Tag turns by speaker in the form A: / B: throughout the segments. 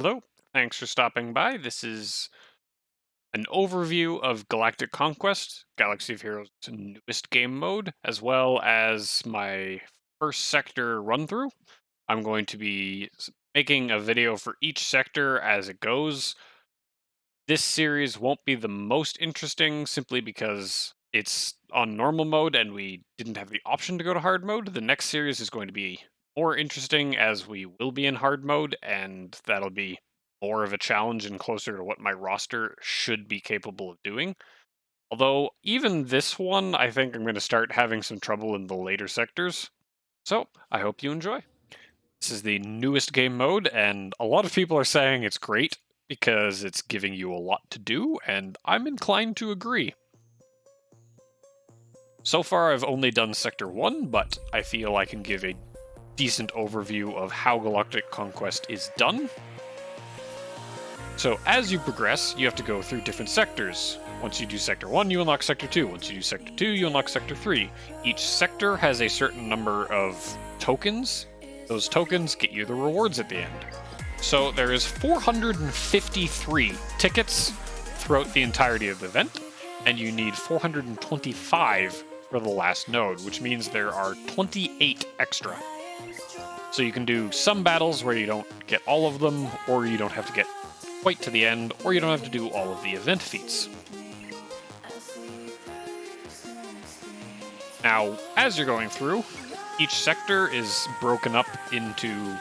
A: Hello, thanks for stopping by. This is an overview of Galactic Conquest, Galaxy of Heroes' newest game mode, as well as my first sector run through. I'm going to be making a video for each sector as it goes. This series won't be the most interesting simply because it's on normal mode and we didn't have the option to go to hard mode. The next series is going to be more interesting as we will be in hard mode, and that'll be more of a challenge and closer to what my roster should be capable of doing. Although, even this one, I think I'm going to start having some trouble in the later sectors. So, I hope you enjoy. This is the newest game mode, and a lot of people are saying it's great because it's giving you a lot to do, and I'm inclined to agree. So far, I've only done Sector 1, but I feel I can give a decent overview of how Galactic Conquest is done. So, as you progress, you have to go through different sectors. Once you do Sector 1, you unlock Sector 2. Once you do Sector 2, you unlock Sector 3. Each sector has a certain number of tokens. Those tokens get you the rewards at the end. So there is 453 tickets throughout the entirety of the event, and you need 425 for the last node, which means there are 28 extra. So you can do some battles where you don't get all of them, or you don't have to get quite to the end, or you don't have to do all of the event feats. Now, as you're going through, each sector is broken up into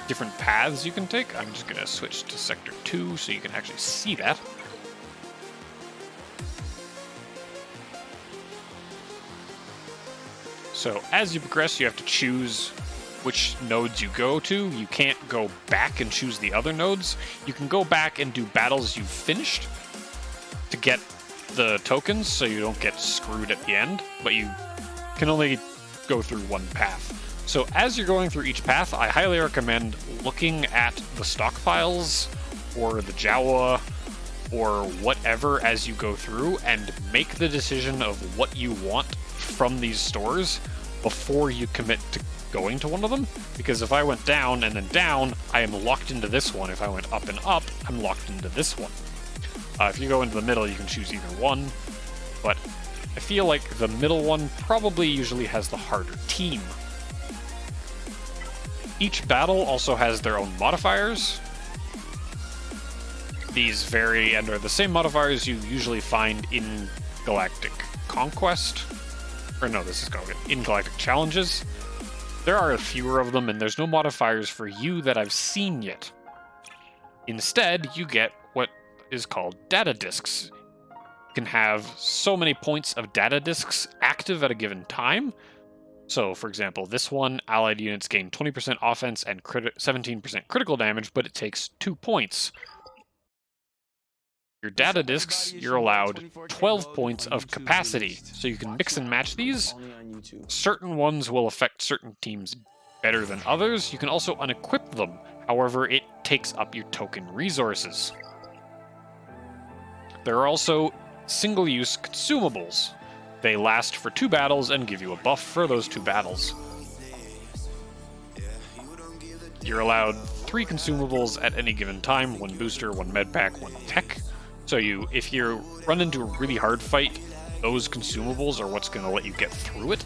A: different paths you can take. I'm just going to switch to Sector 2 so you can actually see that. So as you progress, you have to choose which nodes you go to. You can't go back and choose the other nodes. You can go back and do battles you've finished to get the tokens so you don't get screwed at the end, but you can only go through one path. So as you're going through each path, I highly recommend looking at the stockpiles or the Jawa or whatever as you go through and make the decision of what you want from these stores before you commit to going to one of them. Because if I went down and then down, I am locked into this one. If I went up and up, I'm locked into this one. If you go into the middle, you can choose either one, but I feel like the middle one probably usually has the harder team. Each battle also has their own modifiers. These vary and are the same modifiers you usually find in Galactic Conquest. Or no, this is in Galactic Challenges. There are fewer of them, and there's no modifiers for you that I've seen yet. Instead, you get what is called data discs. You can have so many points of data discs active at a given time. So, for example, this one, allied units gain 20% offense and 17% critical damage, but it takes 2 points. Your data discs, you're allowed 12 points of capacity, so you can mix and match these. Certain ones will affect certain teams better than others. You can also unequip them, however, it takes up your token resources. There are also single-use consumables. They last for 2 battles and give you a buff for those 2 battles. You're allowed 3 consumables at any given time, 1 booster, 1 medpack, 1 tech. So if you run into a really hard fight, those consumables are what's going to let you get through it.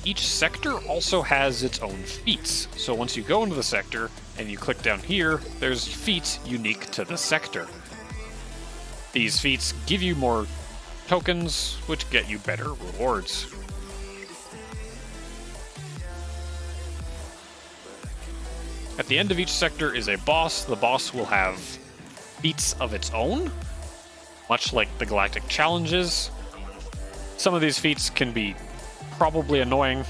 A: Each sector also has its own feats. So once you go into the sector and you click down here, there's feats unique to the sector. These feats give you more tokens, which get you better rewards. At the end of each sector is a boss. The boss will have feats of its own, much like the Galactic Challenges. Some of these feats can be probably annoying,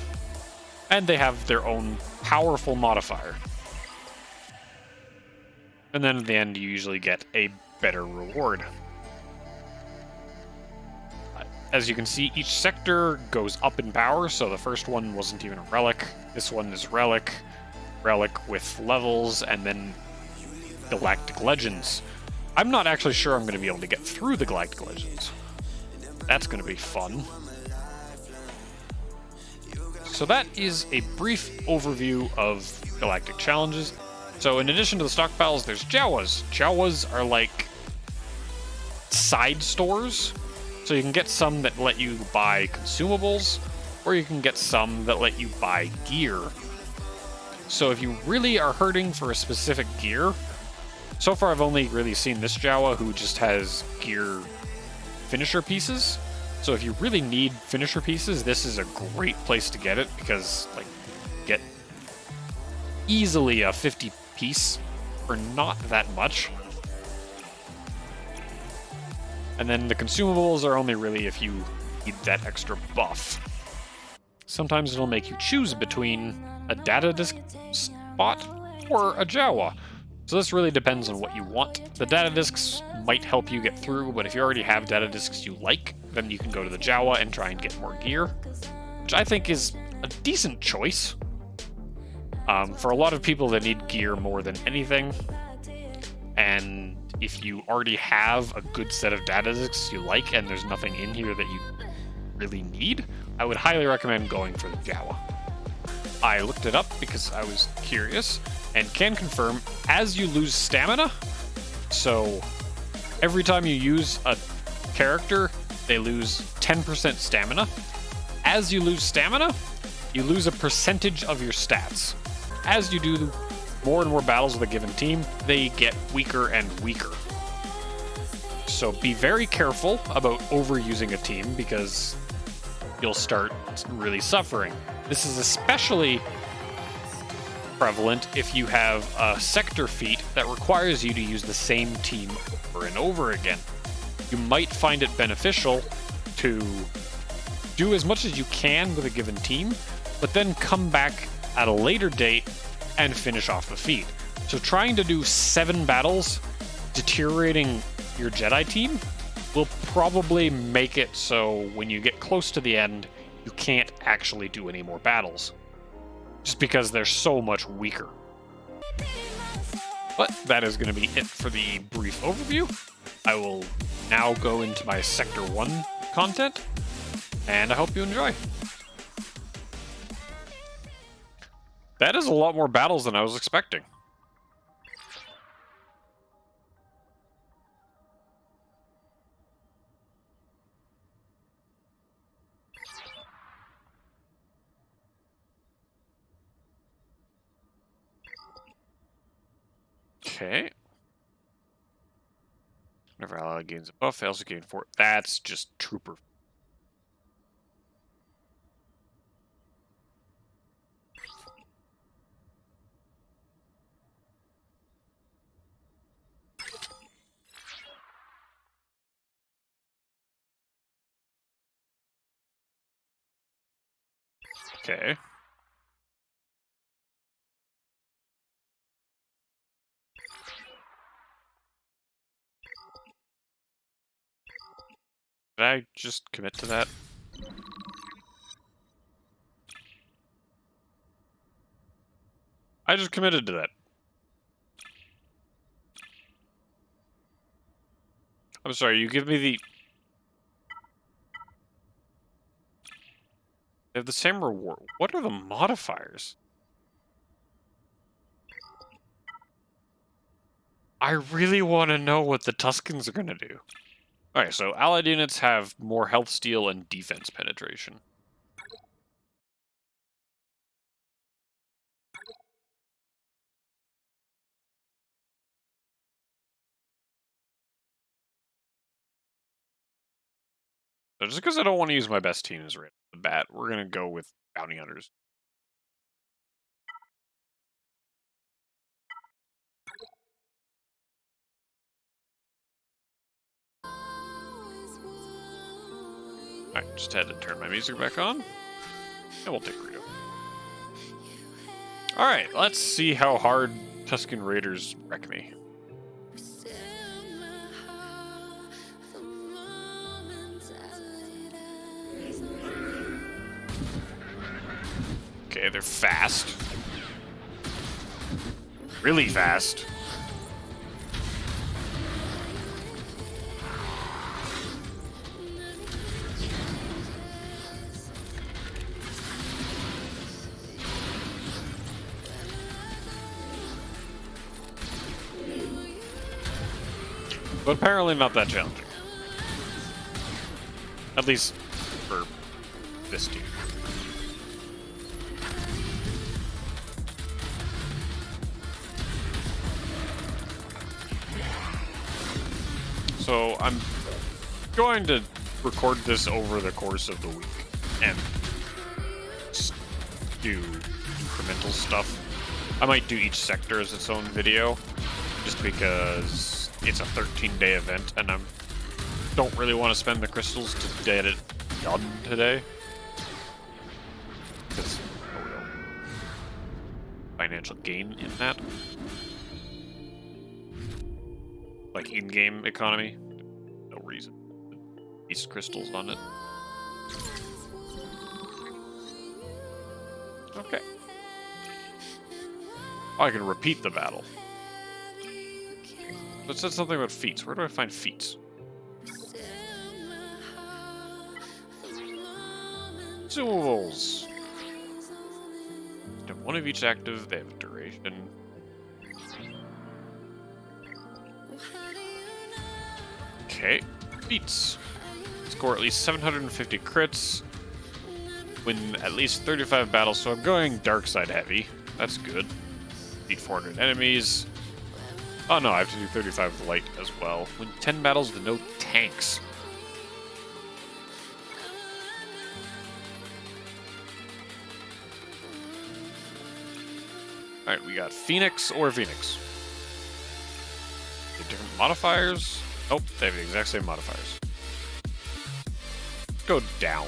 A: and they have their own powerful modifier. And then at the end, you usually get a better reward. As you can see, each sector goes up in power, so the first one wasn't even a relic. This one is relic with levels, and then Galactic Legends. I'm not actually sure I'm going to be able to get through the Galactic Legends. That's going to be fun. so that is a brief overview of Galactic Challenges. So in addition to the stockpiles, there's Jawas. Jawas are like side stores. So you can get some that let you buy consumables, or you can get some that let you buy gear. So if you really are hurting for a specific gear, so far I've only really seen this Jawa who just has gear finisher pieces. So if you really need finisher pieces, this is a great place to get it, because like you get easily a 50 piece for not that much. And then the consumables are only really if you need that extra buff. Sometimes it'll make you choose between a data disk spot or a Jawa. So this really depends on what you want. The data disks might help you get through, but if you already have data disks you like, then you can go to the Jawa and try and get more gear, which I think is a decent choice. For a lot of people that need gear more than anything, and if you already have a good set of data disks you like and there's nothing in here that you really need, I would highly recommend going for the Jawa. I looked it up because I was curious, and can confirm, as you lose stamina, so every time you use a character, they lose 10% stamina. As you lose stamina, you lose a percentage of your stats. As you do more and more battles with a given team, they get weaker and weaker. So be very careful about overusing a team, because you'll start really suffering. This is especially prevalent if you have a sector feat that requires you to use the same team over and over again. You might find it beneficial to do as much as you can with a given team, but then come back at a later date and finish off the feat. So trying to do 7 battles, deteriorating your Jedi team, will probably make it so when you get close to the end, you can't actually do any more battles, just because they're so much weaker. But that is going to be it for the brief overview. I will now go into my Sector 1 content, and I hope you enjoy. That is a lot more battles than I was expecting. Okay. Whenever ally gains a buff, they also gain 4. That's just trooper. Okay. Did I just commit to that? I just committed to that. I'm sorry, you give me the... They have the same reward. What are the modifiers? I really want to know what the Tuskens are going to do. Alright, so allied units have more health steal and defense penetration. So just because I don't want to use my best teams right off the bat, we're going to go with bounty hunters. Alright, just had to turn my music back on. And we'll take Rito. Alright, let's see how hard Tusken Raiders wreck me. Okay, they're fast. Really fast. But apparently not that challenging. At least for this team. So I'm going to record this over the course of the week and just do incremental stuff. I might do each sector as its own video, just because it's a 13-day event and I don't really want to spend the crystals to get it done today. Because no real financial gain in that. Like in-game economy. No reason to waste crystals on it. Okay. Oh, I can repeat the battle. It said something about feats. Where do I find feats? Consumables. Have one of each active. They have a duration. Okay. Feats. Score at least 750 crits. Win at least 35 battles. So I'm going dark side heavy. That's good. Beat 400 enemies. Oh no, I have to do 35 with light as well. Win 10 battles with no tanks. Alright, we got Phoenix or Phoenix. Different modifiers. Nope, they have the exact same modifiers. Go down.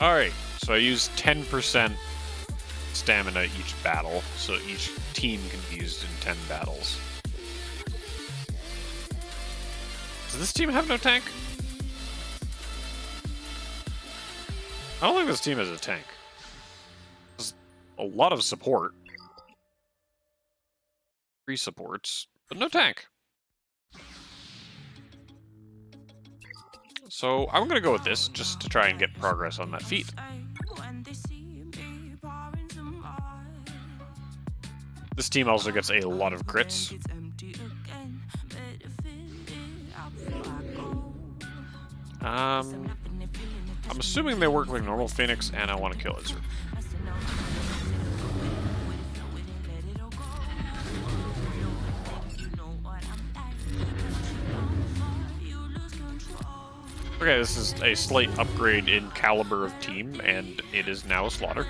A: Alright, so I use 10% stamina each battle, so each team can be used in 10 battles. Does this team have no tank? I don't think this team has a tank. There's a lot of support. 3 supports, but no tank. So I'm gonna go with this just to try and get progress on that feat. This team also gets a lot of crits. I'm assuming they work like normal Phoenix, and I want to kill Izzer. Okay, this is a slight upgrade in caliber of team, and it is now a slaughter.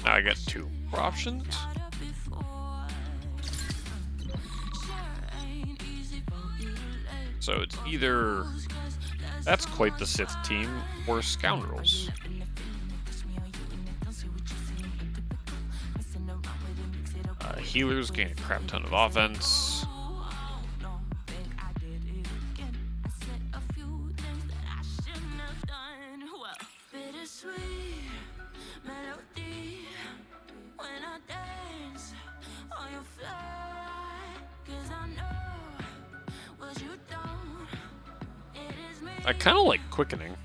A: Now I get 2 more options. So it's either that's quite the Sith team or Scoundrels. Healers gain a crap ton of offense. I kind of like quickening.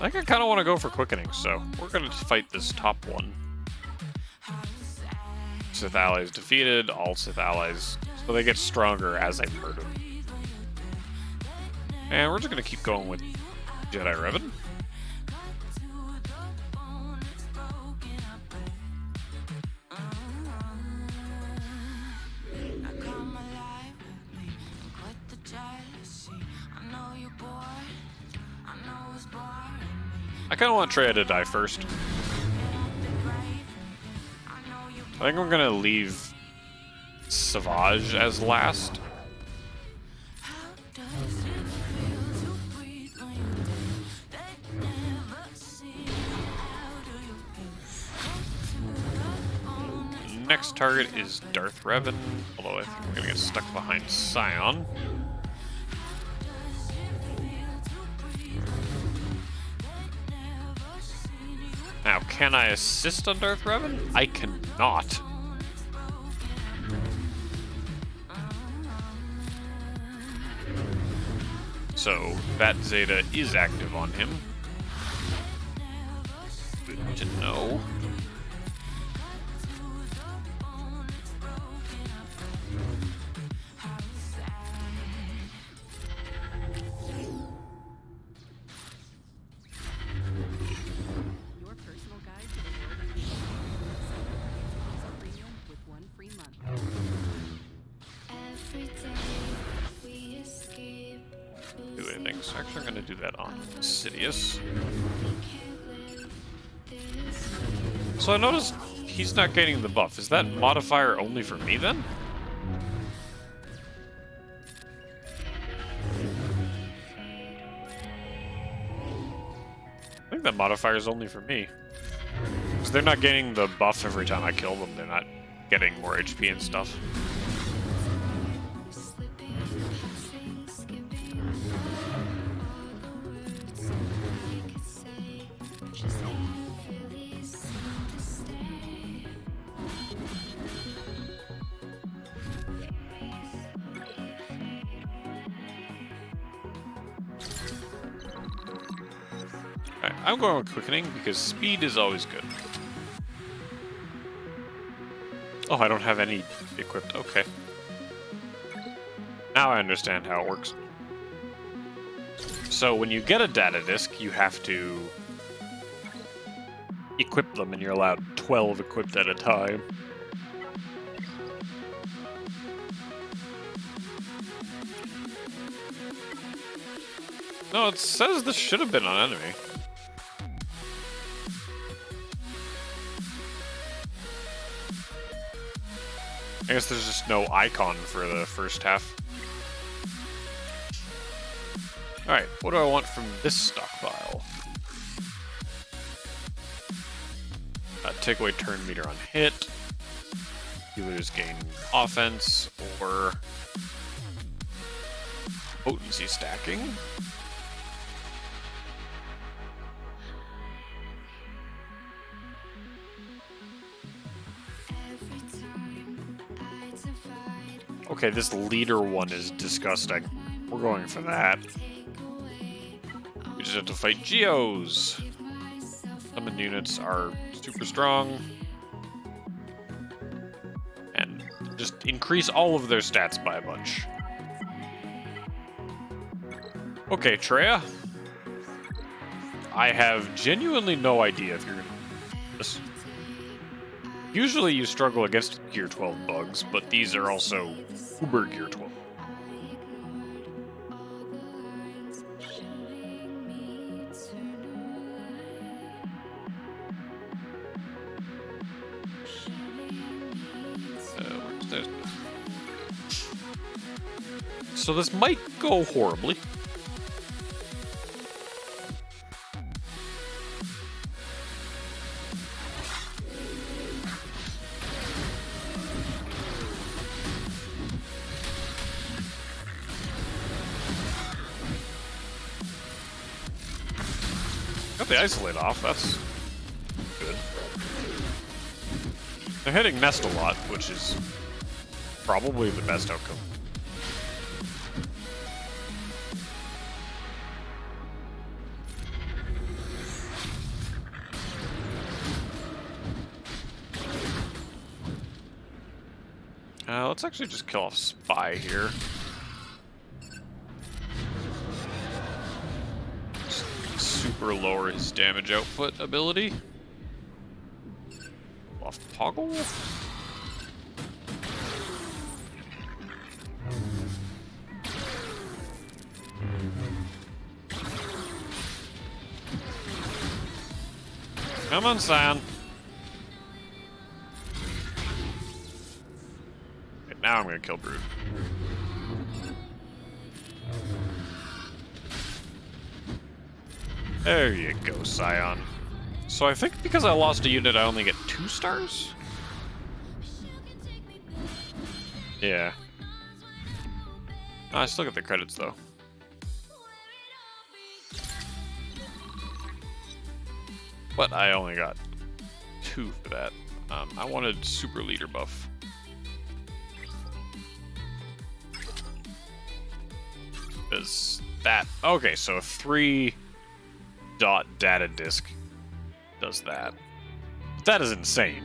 A: I think I kind of want to go for quickening, so we're going to fight this top one. Sith allies defeated, all Sith allies, so they get stronger as I murder them. And we're just going to keep going with Jedi Revan. I kind of want Traya to die first. I think I'm gonna leave Savage as last. next target is Darth Revan, although I think we're gonna get stuck behind Scion. Now, can I assist on Darth Revan? I cannot. So, that Zeta is active on him. Good to know.
B: Your personal guide to the world of gaming. Premium with 1 free month.
C: Every day we escape.
A: Do anything. So actually, I'm going to do that on Sidious. So I noticed he's not getting the buff. Is that modifier only for me then? I think that modifier is only for me. Because they're not getting the buff every time I kill them. They're not getting more HP and stuff. I'm going with quickening because speed is always good. Oh, I don't have any equipped. Okay. Now I understand how it works. So when you get a data disk, you have to equip them, and you're allowed 12 equipped at a time. No, it says this should have been on enemy. I guess there's just no icon for the first half. Alright, what do I want from this stockpile? Take away turn meter on hit. Healers gain offense or potency stacking. Okay, this leader one is disgusting. We're going for that. We just have to fight Geos. Summon units are super strong. And just increase all of their stats by a bunch. Okay, Treya. I have genuinely no idea if you're gonna do this. Usually you struggle against Gear 12 bugs, but these are also Uber Gear 12. Where's this? So this might go horribly. Got the isolate off, that's good. They're hitting Nest a lot, which is probably the best outcome. Let's actually just kill off Spy here. Super lower his damage output ability. Off toggle. Come on, Scion. Okay, now I'm gonna kill Brood. There you go, Scion. So I think because I lost a unit, I only get 2 stars? Yeah. I still get the credits though. But I only got 2 for that. I wanted super leader buff. Is that okay? So 3 dot data disk does that. That is insane.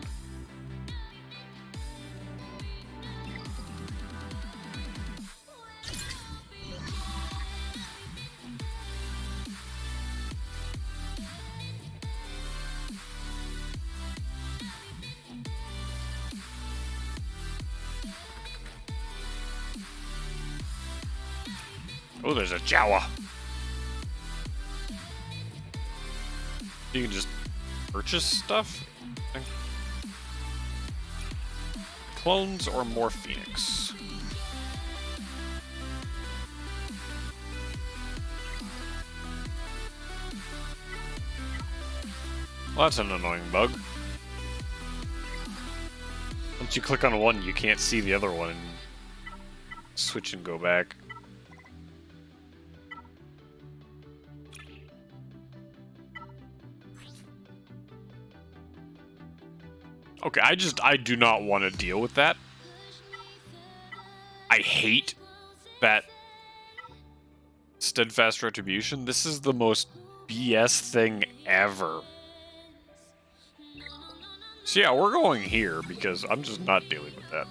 A: Oh, there's a Jawa. You can just purchase stuff? I think. Clones or more Phoenix? Well, that's an annoying bug. Once you click on one, you can't see the other one and switch and go back. Okay, I do not want to deal with that. I hate that steadfast retribution. This is the most BS thing ever. So yeah, we're going here because I'm just not dealing with that.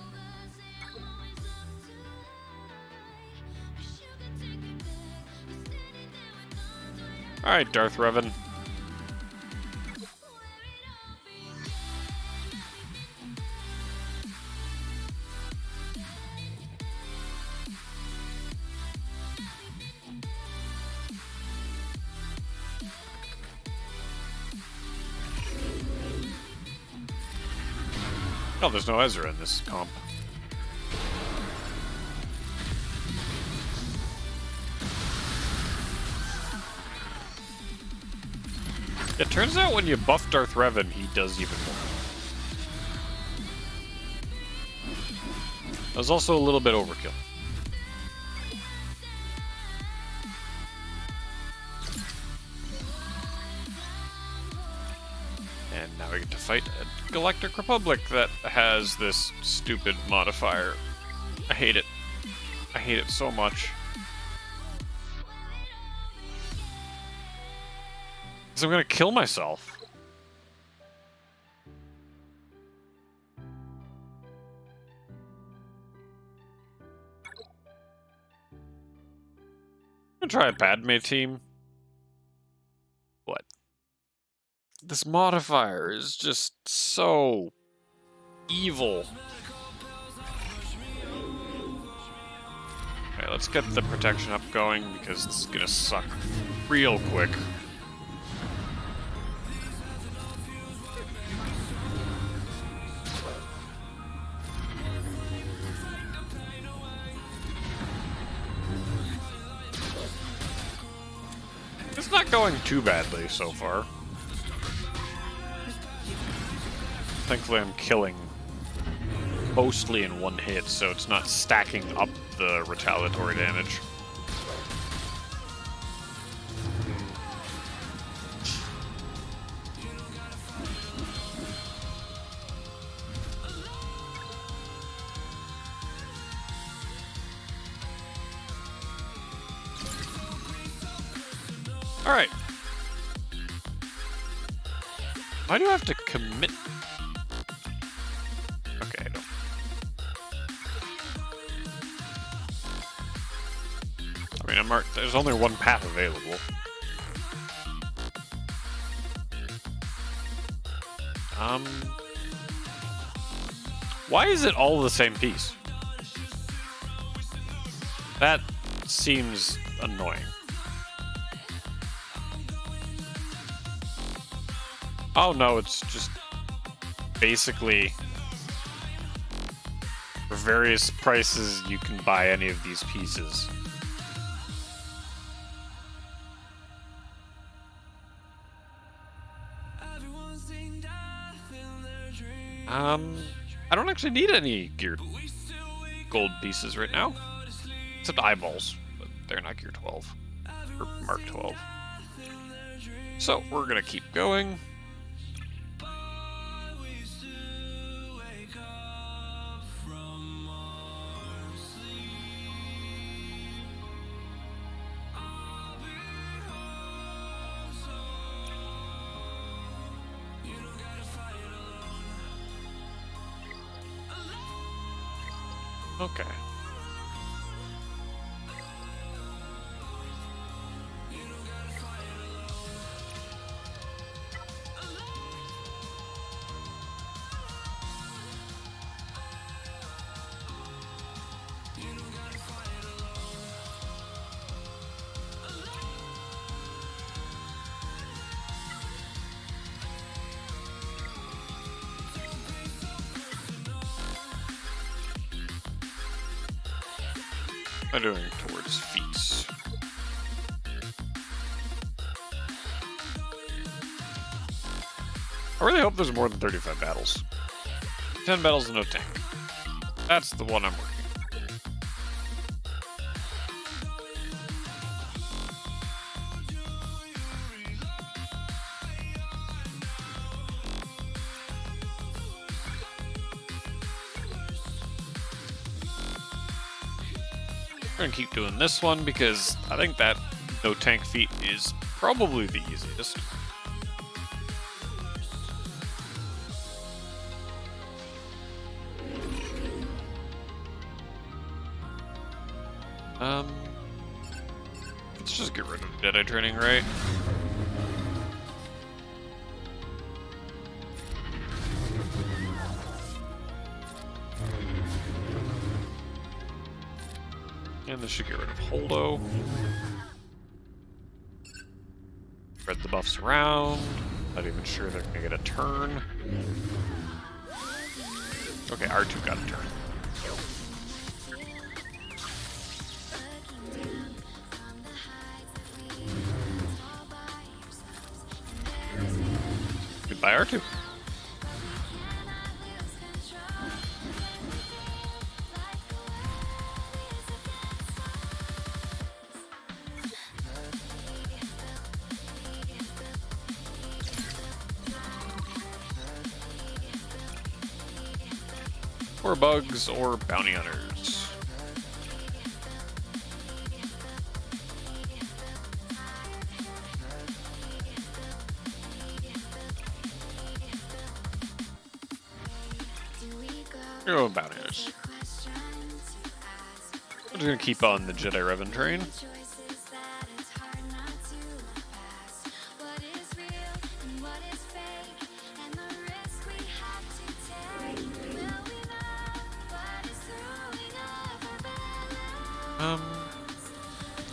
A: Alright, Darth Revan. Oh, there's no Ezra in this comp. It turns out when you buff Darth Revan, he does even more. That was also a little bit overkill. And now we get to fight a Galactic Republic that has this stupid modifier. I hate it. I hate it so much. Because I'm gonna kill myself. I'm gonna try a Padme team. What? This modifier is just so evil. Okay, let's get the protection up going because it's gonna suck real quick. It's not going too badly so far. Thankfully, I'm killing mostly in one hit, so it's not stacking up the retaliatory damage. Alright. Why do I have to commit? Okay, I don't. I mean, there's only one path available. Why is it all the same piece? That seems annoying. Oh no, it's just basically for various prices you can buy any of these pieces. I don't actually need any gear. gold pieces right now. Except eyeballs, but they're not gear 12. Or Mark 12. So, we're gonna keep going. Okay. I'm doing towards feats. I really hope there's more than 35 battles. 10 battles and no tank. That's the one I'm working. I'm gonna keep doing this one because I think that no tank feat is probably the easiest. Let's just get rid of Jedi training, right? And this should get rid of Holdo. Spread the buffs around. Not even sure they're gonna get a turn. Okay, R2 got a turn. Goodbye, R2. Or bugs, or bounty hunters. Oh, bounty hunters. I'm just gonna keep on the Jedi Revan train.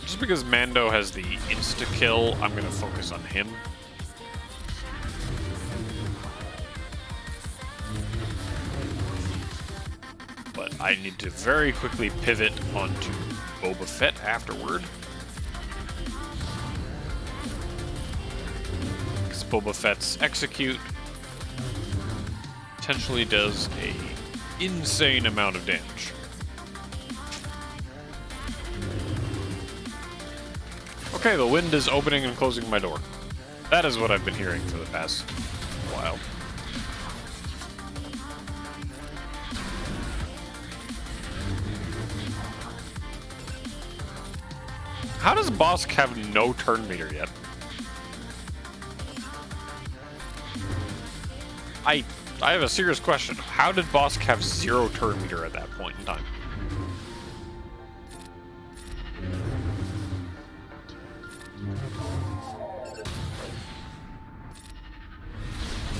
A: Just because Mando has the insta-kill, I'm gonna focus on him. But I need to very quickly pivot onto Boba Fett afterward. Because Boba Fett's execute potentially does a insane amount of damage. Okay, the wind is opening and closing my door. That is what I've been hearing for the past while. How does Bosk have no turn meter yet? I have a serious question. How did Bosk have 0 turn meter at that point in time?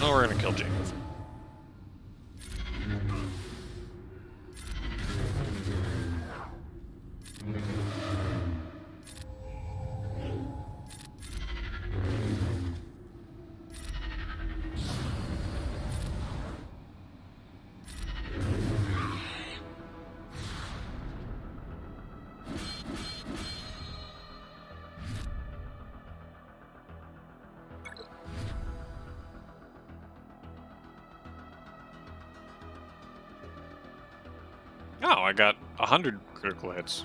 A: No, we're gonna kill Jacob. Oh, I got 100 critical hits.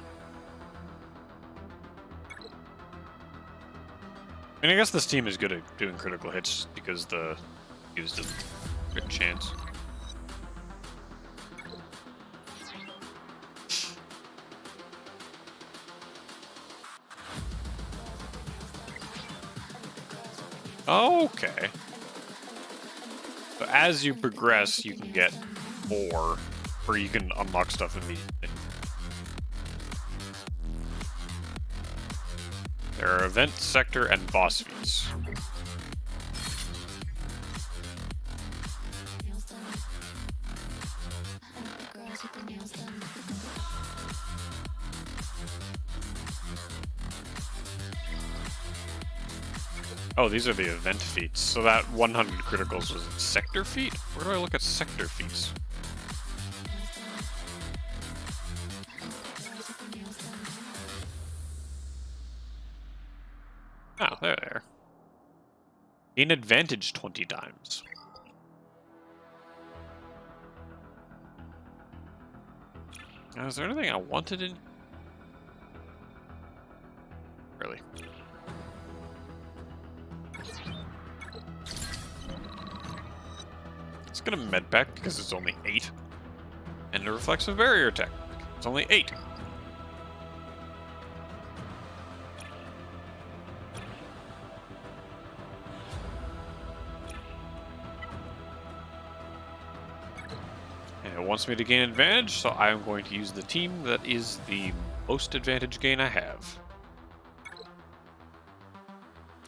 A: I mean, I guess this team is good at doing critical hits because the used a good chance. Okay. So as you progress, you can get more, or you can unlock stuff immediately. There are event, sector, and boss feats. Oh, these are the event feats. So that 100 criticals was sector feat? Where do I look at sector feats? Oh, there they are. Gain advantage 20 times. Now, is there anything I wanted in? Really? It's gonna med pack because it's only 8. And a reflexive barrier attack. It's only 8. And it wants me to gain advantage, so I'm going to use the team that is the most advantage gain I have.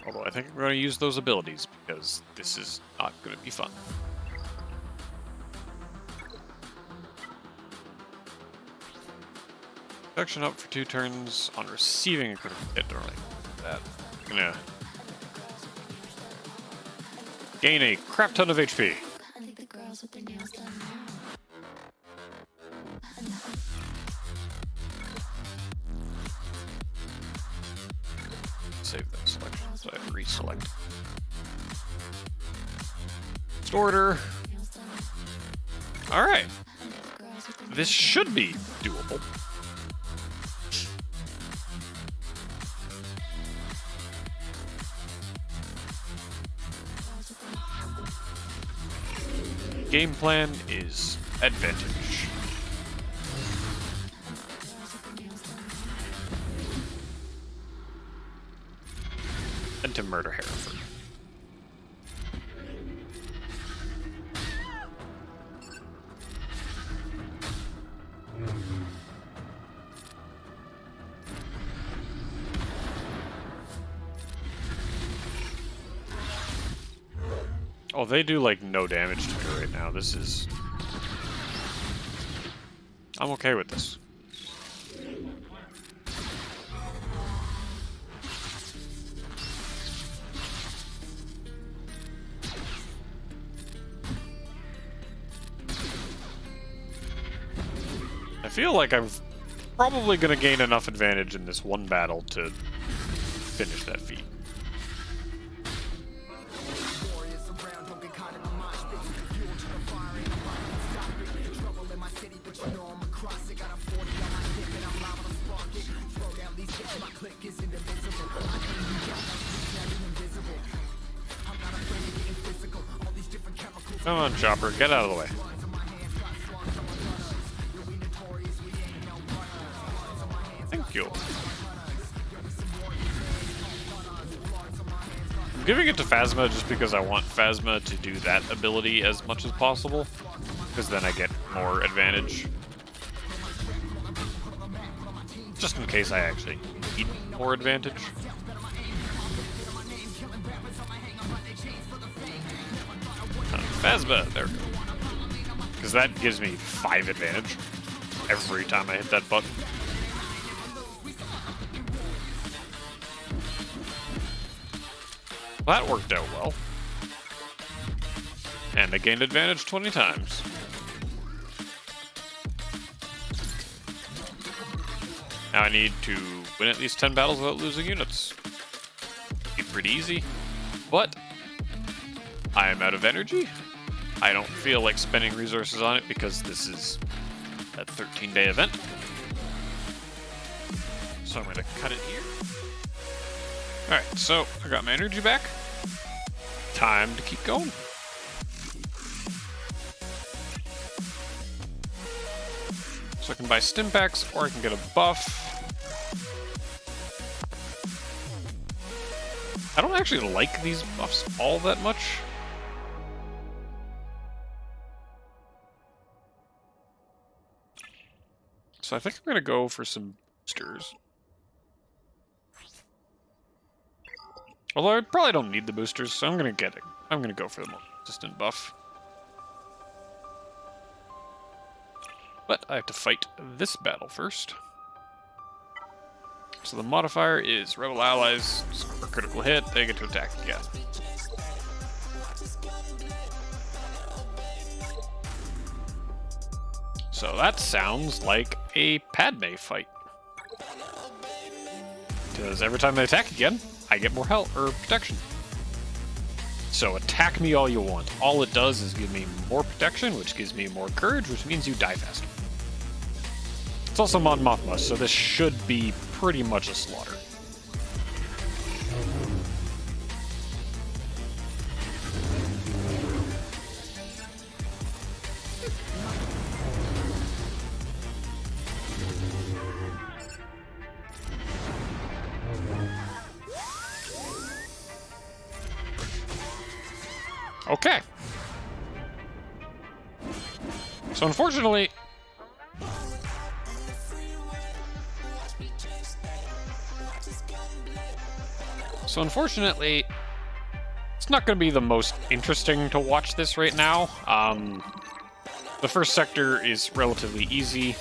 A: Although I think I'm going to use those abilities because this is not going to be fun. Protection up for 2 turns on receiving a critical hit. Don't really do that. I'm gonna gain a crap ton of HP. Save that selection so I reselect. Order. All right. This should be doable. Game plan is advantage. And to murder Hereford. Oh, they do like no damage to me right now. This is... I'm okay with this. I feel like I'm probably going to gain enough advantage in this one battle to finish that feat. Come on, Chopper, get out of the way. Thank you. I'm giving it to Phasma just because I want Phasma to do that ability as much as possible, because then I get more advantage. Just in case I actually need more advantage. Phasma, there we go. Because that gives me 5 advantage every time I hit that button. That worked out well. And I gained advantage 20 times. Now I need to win at least 10 battles without losing units. Be pretty easy. But I am out of energy. I don't feel like spending resources on it because this is that 13-day event. So I'm going to cut it here. Alright, so I got my energy back. Time to keep going. So I can buy stim packs, or I can get a buff. I don't actually like these buffs all that much. So I think I'm going to go for some boosters. Although I probably don't need the boosters, so I'm going to get it. I'm going to go for the more consistent buff. But I have to fight this battle first. So the modifier is Rebel Allies, for critical hit, they get to attack again. So that sounds like a Padme fight. Because every time they attack again, I get more health or protection. So attack me all you want. All it does is give me more protection, which gives me more courage, which means you die faster. It's also Mon Mothma, so this should be pretty much a slaughter. Okay. So unfortunately, it's not going to be the most interesting to watch this right now. The first sector is relatively easy,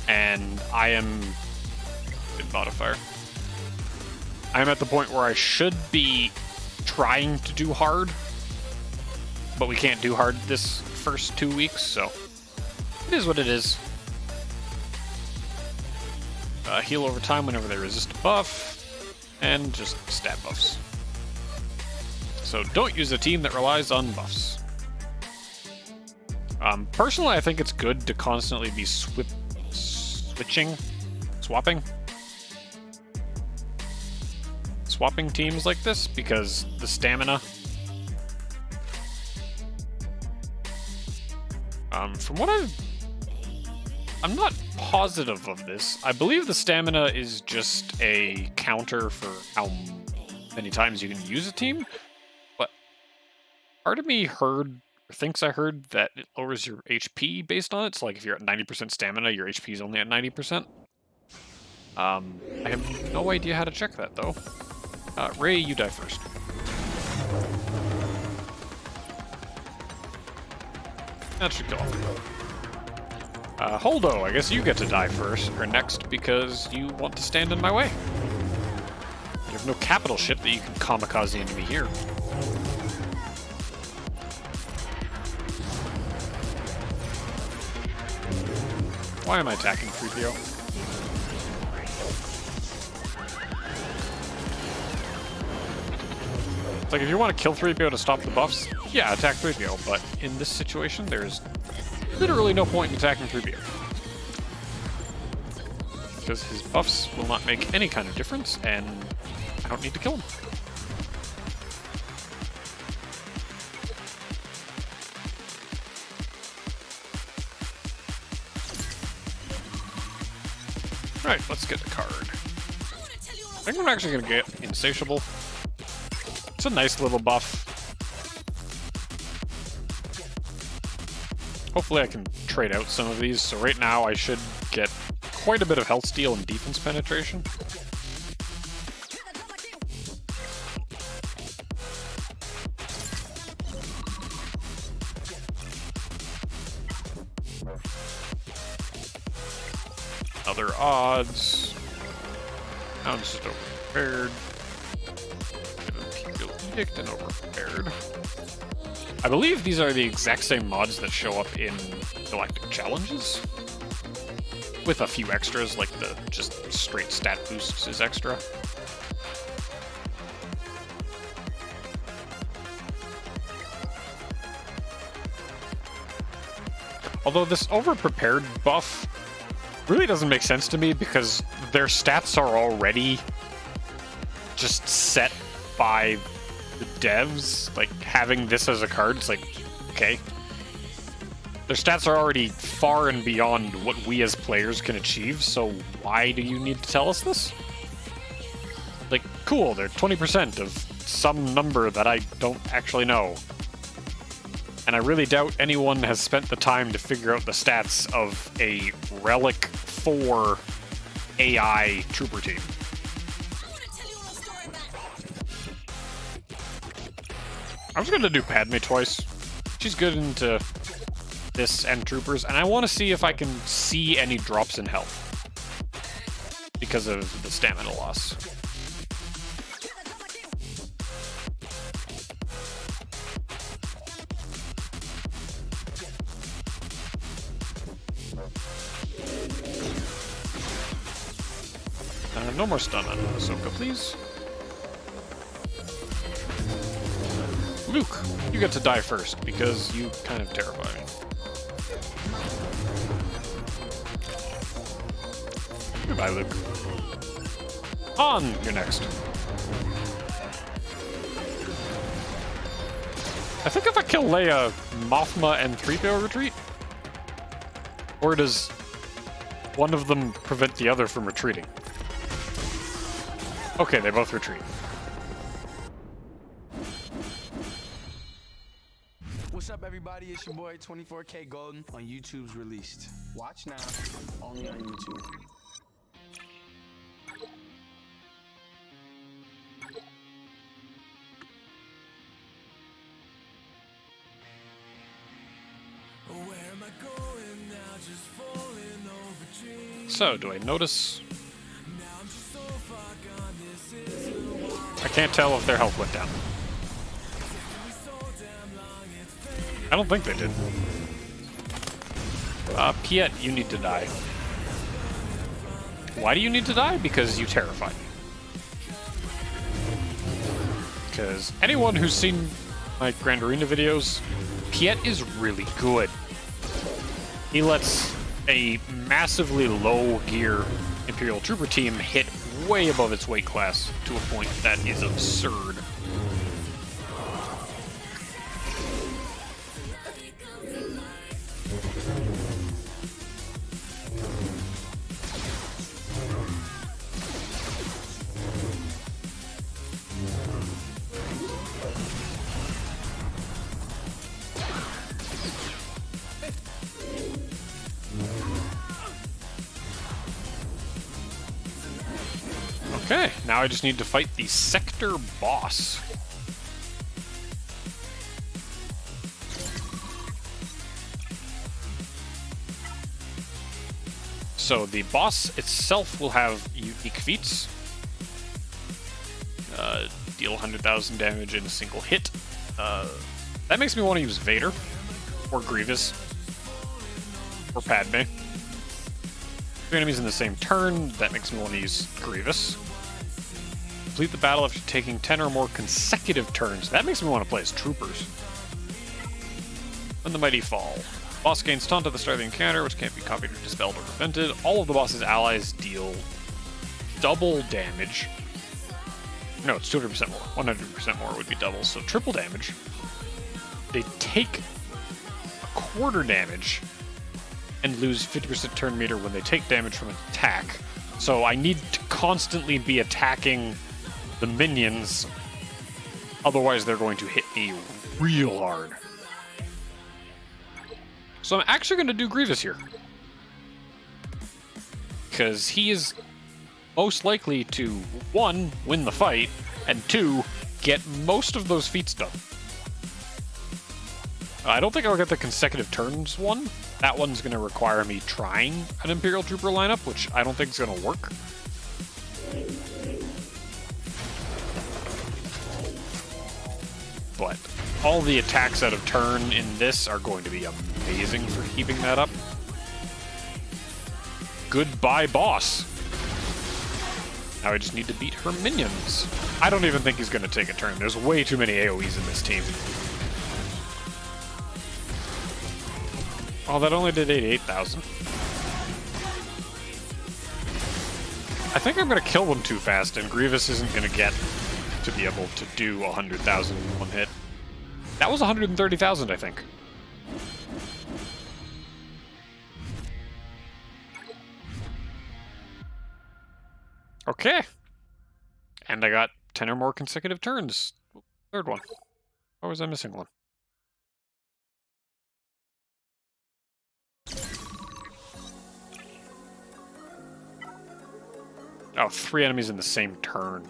A: and I am... Good modifier. I'm at the point where I should be trying to do hard, but we can't do hard this first 2 weeks, so it is what it is. Heal over time whenever they resist a buff, and just stat buffs. So don't use a team that relies on buffs. Personally, I think it's good to constantly be swapping teams like this, because the stamina... from what I'm not positive of this. I believe the stamina is just a counter for how many times you can use a team, but part of me heard, or thinks I heard, that it lowers your HP based on it. So like if you're at 90% stamina, your HP is only at 90%. I have no idea how to check that though. Ray, you die first. That should kill off. Holdo, I guess you get to die first, or next, because you want to stand in my way. You have no capital ship that you can kamikaze into me here. Why am I attacking 3PO? It's like, if you want to kill 3PO to stop the buffs, yeah, attack 3PO, but in this situation, there's literally no point in attacking 3PO. Because his buffs will not make any kind of difference, and I don't need to kill him. Alright, let's get the card. I think I'm actually going to get Insatiable. It's a nice little buff. Hopefully I can trade out some of these, so right now I should get quite a bit of health steal and defense penetration. Other odds. Now it's just overprepared. Edict and overprepared. I believe these are the exact same mods that show up in Galactic Challenges, with a few extras, like the just straight stat boosts is extra. Although this over-prepared buff really doesn't make sense to me because their stats are already just set by the devs. Like, having this as a card, it's like, okay. Their stats are already far and beyond what we as players can achieve, so why do you need to tell us this? Like, cool, they're 20% of some number that I don't actually know. And I really doubt anyone has spent the time to figure out the stats of a Relic 4 AI trooper team. I was gonna do Padme twice. She's good into this and troopers, and I want to see if I can see any drops in health because of the stamina loss. No more stun on Ahsoka, please. Luke, you get to die first because you kind of terrify me. Goodbye, Luke. Han, you're next. I think if I kill Leia, Mothma and 3PO retreat? Or does one of them prevent the other from retreating? Okay, they both retreat.
D: What's up, everybody? It's your boy 24K Golden on YouTube's Released. Watch now, only on YouTube.
A: So, do I notice? I can't tell if their health went down. I don't think they did. Piet, you need to die. Why do you need to die? Because you terrify me. Because anyone who's seen my Grand Arena videos, Piet is really good. He lets a massively low gear Imperial Trooper team hit way above its weight class to a point that is absurd. Okay, now I just need to fight the sector boss. So the boss itself will have unique feats. Deal 100,000 damage in a single hit. That makes me want to use Vader, or Grievous, or Padme. Three enemies in the same turn, that makes me want to use Grievous. Complete the battle after taking 10 or more consecutive turns. That makes me want to play as troopers. When the mighty fall. Boss gains taunt at the start of the encounter, which can't be copied or dispelled or prevented. All of the boss's allies deal double damage. No, it's 200% more. 100% more would be double, so triple damage. They take a quarter damage and lose 50% turn meter when they take damage from an attack. So I need to constantly be attacking the minions, otherwise they're going to hit me real hard. So I'm actually going to do Grievous here. Because he is most likely to, 1, win the fight, and 2, get most of those feats done. I don't think I'll get the consecutive turns one. That one's going to require me trying an Imperial Trooper lineup, which I don't think is going to work. But all the attacks out of turn in this are going to be amazing for keeping that up. Goodbye, boss. Now I just need to beat her minions. I don't even think he's going to take a turn. There's way too many AoEs in this team. Oh, that only did 88,000. I think I'm going to kill them too fast, and Grievous isn't going to get to be able to do 100,000 in one hit. That was 130,000, I think. Okay. And I got 10 or more consecutive turns. Third one. Or was I missing one? Oh, 3 enemies in the same turn.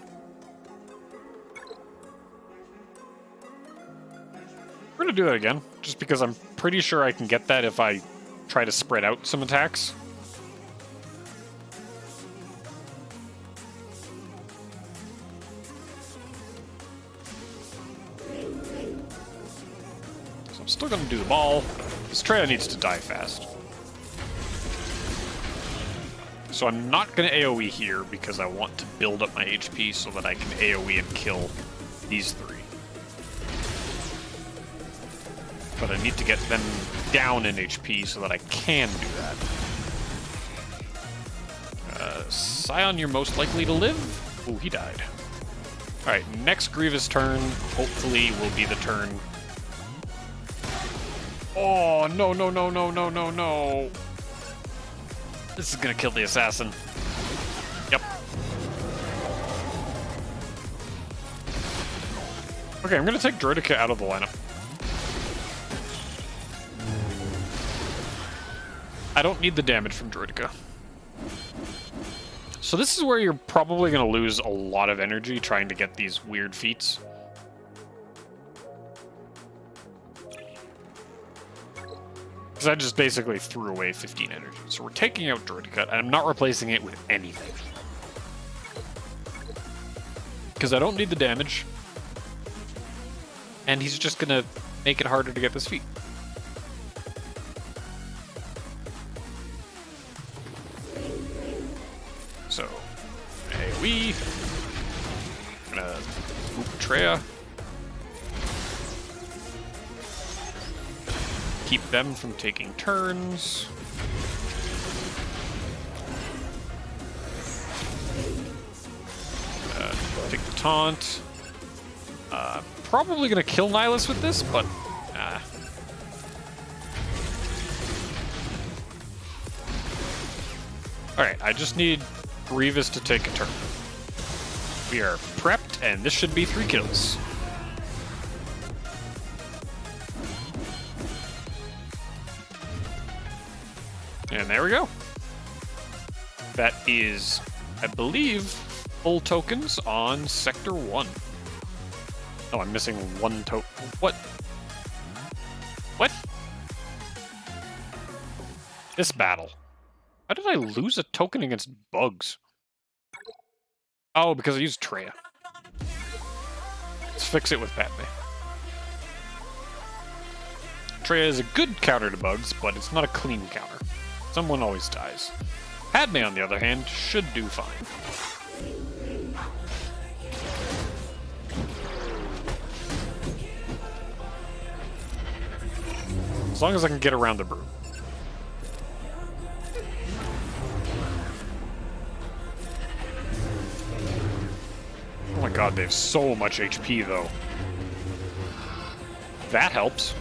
A: We're gonna do that again, just because I'm pretty sure I can get that if I try to spread out some attacks. So I'm still gonna do the ball. This Treya needs to die fast. So I'm not gonna AoE here because I want to build up my HP so that I can AoE and kill these 3. But I need to get them down in HP so that I can do that. Scion, you're most likely to live? Oh, he died. Alright, next Grievous turn, hopefully, will be the turn. Oh, no, no, no, no, no, no, no. This is gonna kill the assassin. Yep. Okay, I'm gonna take Droideka out of the lineup. I don't need the damage from Droideka. So this is where you're probably going to lose a lot of energy trying to get these weird feats. Because I just basically threw away 15 energy. So we're taking out Droideka, and I'm not replacing it with anything. Because I don't need the damage. And he's just going to make it harder to get this feat. So, AoE. Gonna swoop Treya. Keep them from taking turns. Take the taunt. Probably gonna kill Nihilus with this, but Alright, I just need Grievous to take a turn. We are prepped, and this should be 3 kills. And there we go. That is, I believe, full tokens on Sector 1. Oh, I'm missing 1 token. What? What? This battle. How did I lose a token against bugs? Oh, because I used Treya. Let's fix it with Padme. Treya is a good counter to bugs, but it's not a clean counter. Someone always dies. Padme, on the other hand, should do fine. As long as I can get around the broom. Oh my god, they have so much HP, though. That helps.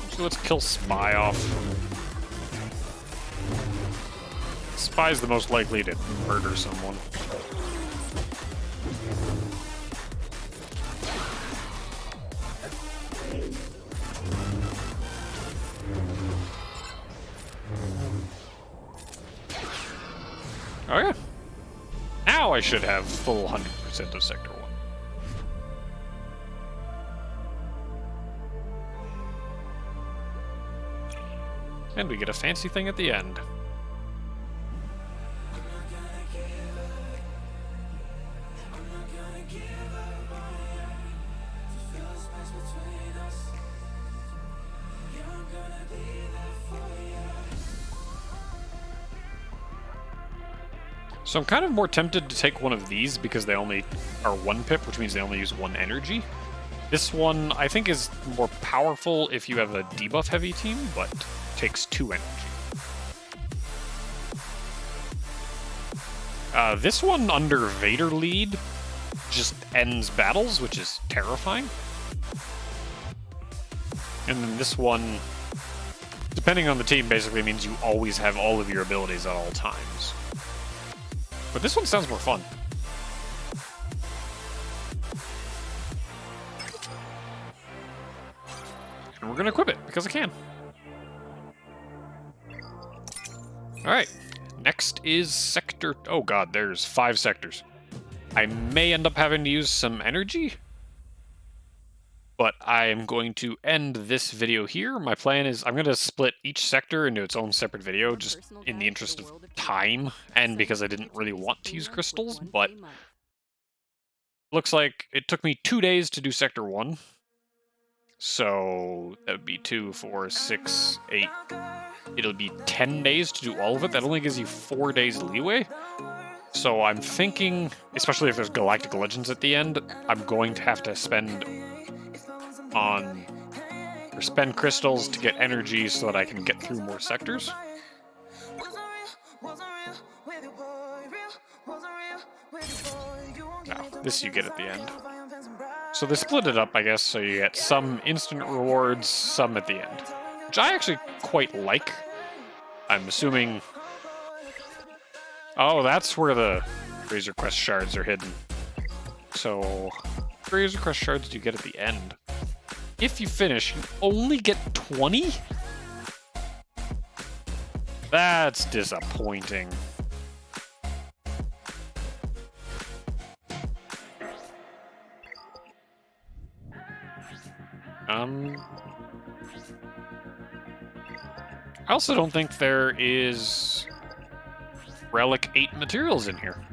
A: So let's kill Spy off. Spy's the most likely to murder someone. Oh yeah. Now I should have full 100% of Sector 1. And we get a fancy thing at the end. So I'm kind of more tempted to take one of these because they only are 1 pip, which means they only use 1 energy. This one, I think, is more powerful if you have a debuff-heavy team, but takes 2 energy. This one, under Vader lead, just ends battles, which is terrifying. And then this one, depending on the team, basically means you always have all of your abilities at all times. But this one sounds more fun. And we're gonna equip it, because I can. Alright, next is Sector... Oh god, there's 5 sectors. I may end up having to use some energy, but I am going to end this video here. My plan is I'm going to split each sector into its own separate video, just in the interest of time, and because I didn't really want to use crystals, but looks like it took me 2 days to do Sector 1. So that would be 2, 4, 6, 8. It'll be 10 days to do all of it. That only gives you 4 days leeway. So I'm thinking, especially if there's Galactic Legends at the end, I'm going to have to spend crystals to get energy so that I can get through more sectors. Now, this you get at the end. So they split it up, I guess, so you get some instant rewards, some at the end. Which I actually quite like. I'm assuming... Oh, that's where the Razor Crest shards are hidden. So, what Razor Crest shards do you get at the end? If you finish, you only get 20? That's disappointing. I also don't think there is Relic 8 materials in here.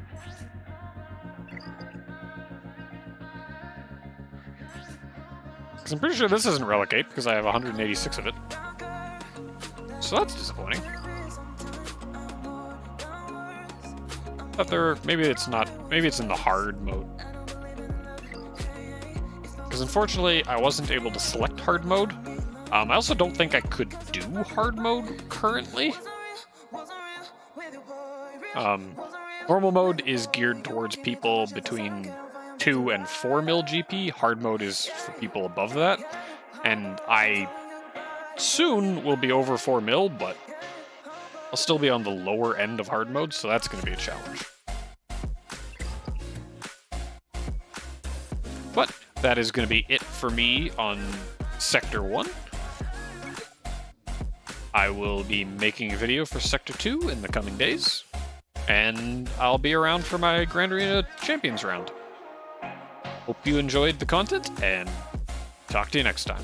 A: Because I'm pretty sure this isn't Relic 8, because I have 186 of it. So that's disappointing. But maybe it's not, maybe it's in the hard mode. Because unfortunately, I wasn't able to select hard mode. I also don't think I could do hard mode currently. Normal mode is geared towards people between 2 and 4 mil GP. Hard mode is for people above that. And I soon will be over 4 mil, but I'll still be on the lower end of hard mode, so that's going to be a challenge. But that is going to be it for me on Sector 1. I will be making a video for Sector 2 in the coming days, and I'll be around for my Grand Arena Champions round. Hope you enjoyed the content, and talk to you next time.